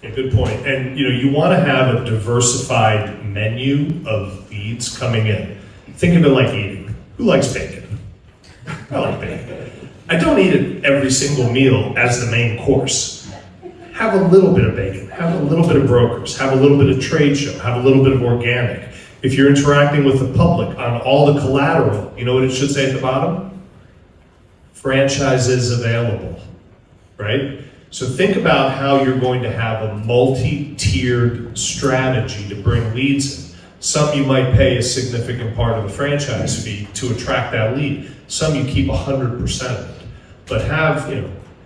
A good point. And you want to have a diversified menu of leads coming in. Think of it like eating. Who likes bacon? I like bacon. I don't eat it every single meal as the main course. Have a little bit of bacon, have a little bit of brokers, have a little bit of trade show, have a little bit of organic. If you're interacting with the public on all the collateral, you know what it should say at the bottom? Franchises available, right? So think about how you're going to have a multi-tiered strategy to bring leads in. Some you might pay a significant part of the franchise fee to attract that lead. Some you keep 100% of it. But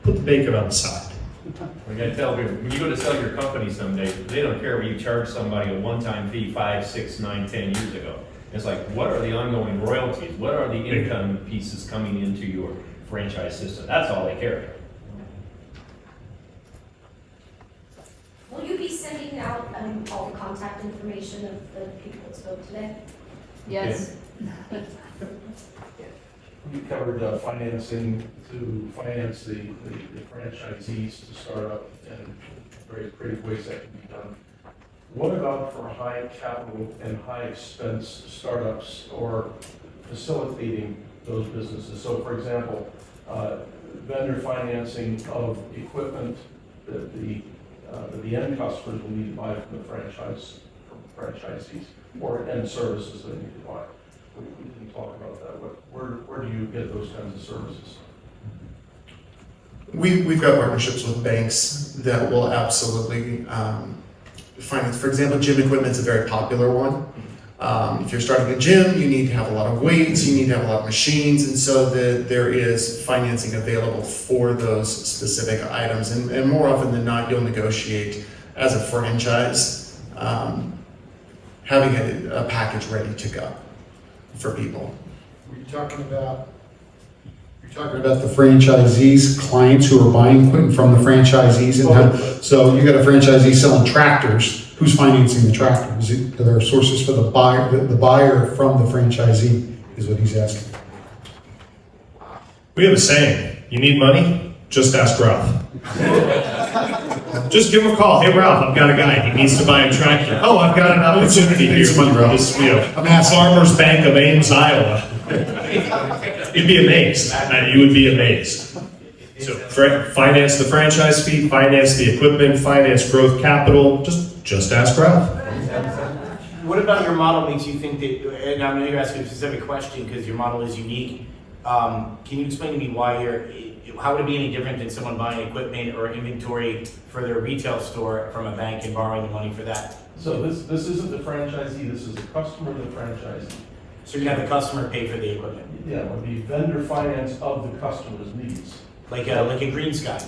put the bacon on the side. We got to tell people, when you go to sell your company someday, they don't care whether you charge somebody a one-time fee 5, 6, 9, 10 years ago. It's like, what are the ongoing royalties? What are the income pieces coming into your franchise system? That's all they care about. Will you be sending out all the contact information of the people that spoke today? Yes. We covered financing to finance the franchisees to start up in very creative ways that can be done. What about for high capital and high expense startups or facilitating those businesses? So for example, vendor financing of equipment that the end customers will need to buy from the franchisees or end services they need to buy. We didn't talk about that. Where do you get those kinds of services? We've got partnerships with banks that will absolutely finance. For example, gym equipment is a very popular one. If you're starting a gym, you need to have a lot of weights, you need to have a lot of machines, and so there is financing available for those specific items. And more often than not, you'll negotiate as a franchise, having a package ready to go for people. You're talking about the franchisees, clients who are buying equipment from the franchisees, and so you got a franchisee selling tractors. Who's financing the tractor? Are there sources for the buyer? The buyer from the franchisee is what he's asking. We have a saying: you need money? Just ask Ralph. Just give him a call. Hey Ralph, I've got a guy. He needs to buy a tractor. Oh, I've got an opportunity here. This, Farmers Bank of Ames, Iowa. You'd be amazed. You would be amazed. So finance the franchise fee, finance the equipment, finance growth capital. Just ask Ralph. What about your model makes you think that, and I know you're asking a specific question because your model is unique. Can you explain to me how would it be any different than someone buying equipment or inventory for their retail store from a bank and borrowing the money for that? So this isn't the franchisee, this is the customer of the franchisee. So you have the customer pay for the equipment? Yeah, it would be vendor finance of the customer's needs. Like a Green Sky?